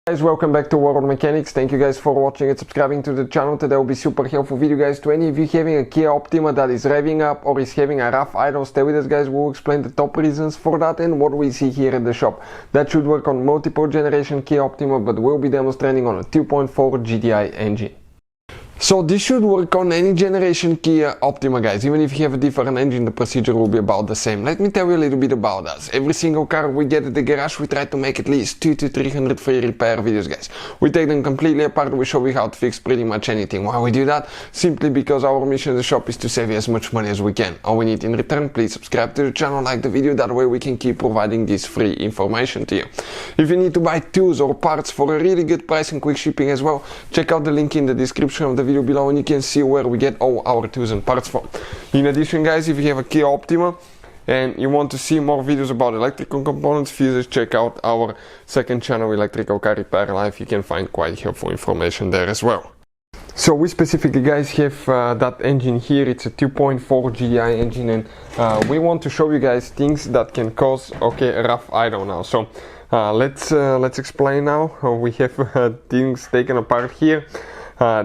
Guys, welcome back to World Mechanics. Thank you guys for watching and subscribing to the channel. Today will be super helpful video, guys. To any of you having a Kia Optima that is revving up or is having a rough idle, stay with us, guys. We'll explain the top reasons for that and what we see here in the shop. That should work on multiple generation Kia Optima, but we'll be demonstrating on a 2.4 GDI engine. So this should work on any generation Kia Optima, guys. Even if you have a different engine, the procedure will be about the same. Let me tell you a little bit about us. Every single car we get at the garage, we try to make at least 200 to 300 free repair videos, guys. We take them completely apart, we show you how to fix pretty much anything. Why we do that? Simply because our mission in the shop is to save you as much money as we can. All we need in return, please subscribe to the channel, like the video, that way we can keep providing this free information to you. If you need to buy tools or parts for a really good price and quick shipping as well, check out the link in the description of the video below and you can see where we get all our tools and parts from. In addition, guys, if you have a Kia Optima and you want to see more videos about electrical components, fuses, check out our second channel, Electrical Car Repair Life. You can find quite helpful information there as well. So we specifically, guys, have that engine here. It's a 2.4 GDI engine, and we want to show you guys things that can cause a rough idle now. So let's explain now. We have things taken apart here.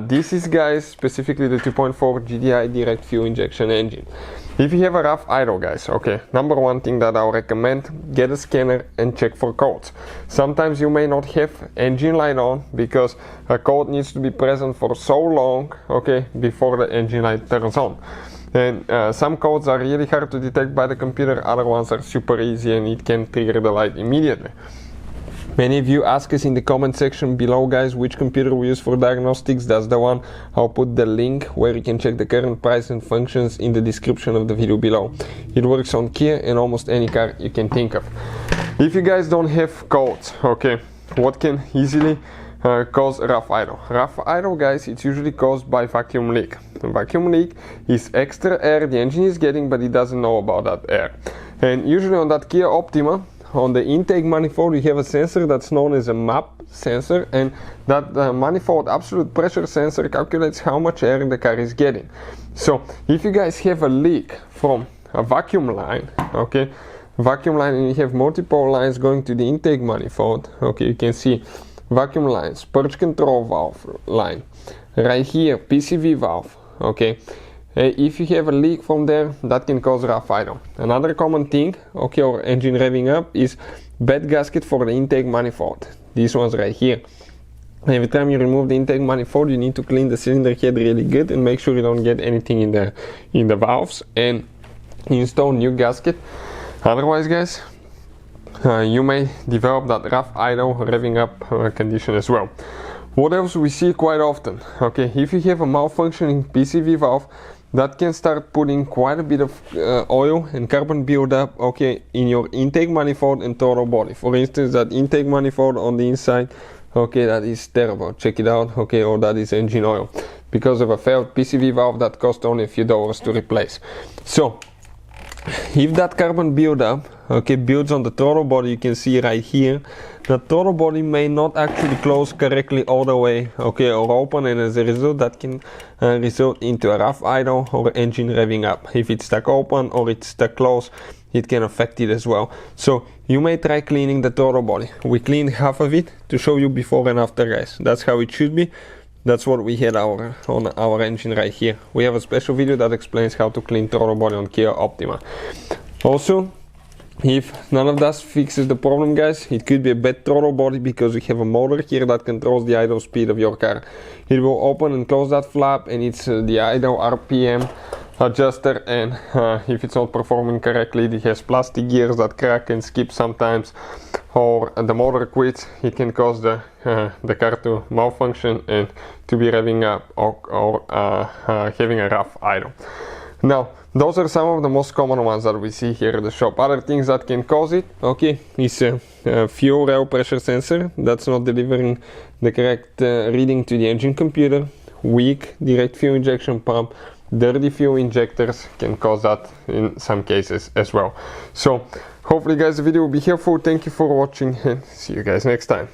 This is, guys, specifically the 2.4 GDI direct fuel injection engine. If you have a rough idle, guys, number one thing that I'll recommend, get a scanner and check for codes. Sometimes you may not have engine light on because a code needs to be present for so long, before the engine light turns on. And some codes are really hard to detect by the computer, other ones are super easy and it can trigger the light immediately. Many of you ask us in the comment section below, guys, which computer we use for diagnostics. That's the one. I'll put the link where you can check the current price and functions in the description of the video below. It works on Kia and almost any car you can think of. If you guys don't have codes, what can easily cause rough idle? Rough idle, guys, it's usually caused by vacuum leak. A vacuum leak is extra air the engine is getting, but it doesn't know about that air. And usually on that Kia Optima, on the intake manifold, you have a sensor that's known as a MAP sensor, and that manifold absolute pressure sensor calculates how much air the car is getting. So if you guys have a leak from a vacuum line, and you have multiple lines going to the intake manifold, you can see vacuum lines, purge control valve line, right here PCV valve, if you have a leak from there, that can cause rough idle. Another common thing, or engine revving up, is bad gasket for the intake manifold. These ones right here. Every time you remove the intake manifold, you need to clean the cylinder head really good and make sure you don't get anything in the valves and install new gasket. Otherwise, guys, you may develop that rough idle revving up condition as well. What else we see quite often? If you have a malfunctioning PCV valve, that can start putting quite a bit of oil and carbon buildup in your intake manifold and throttle body. For instance, that intake manifold on the inside, that is terrible. Check it out, or that is engine oil. Because of a failed PCV valve that cost only a few dollars to replace. So if that carbon buildup builds on the throttle body, you can see right here, the throttle body may not actually close correctly all the way, or open, and as a result that can result into a rough idle or engine revving up. If it's stuck open or it's stuck closed, it can affect it as well. So you may try cleaning the throttle body. We cleaned half of it to show you before and after, guys. That's how it should be. That's what we had on our engine right here. We have a special video that explains how to clean throttle body on Kia Optima. Also, if none of that fixes the problem, guys, it could be a bad throttle body because we have a motor here that controls the idle speed of your car. It will open and close that flap, and it's the idle RPM adjuster, and if it's not performing correctly, it has plastic gears that crack and skip sometimes, or the motor quits. It can cause the car to malfunction and to be revving up or having a rough idle. Now, those are some of the most common ones that we see here at the shop. Other things that can cause it, is a fuel rail pressure sensor that's not delivering the correct reading to the engine computer, weak direct fuel injection pump, dirty fuel injectors can cause that in some cases as well. So hopefully, guys, the video will be helpful. Thank you for watching and see you guys next time.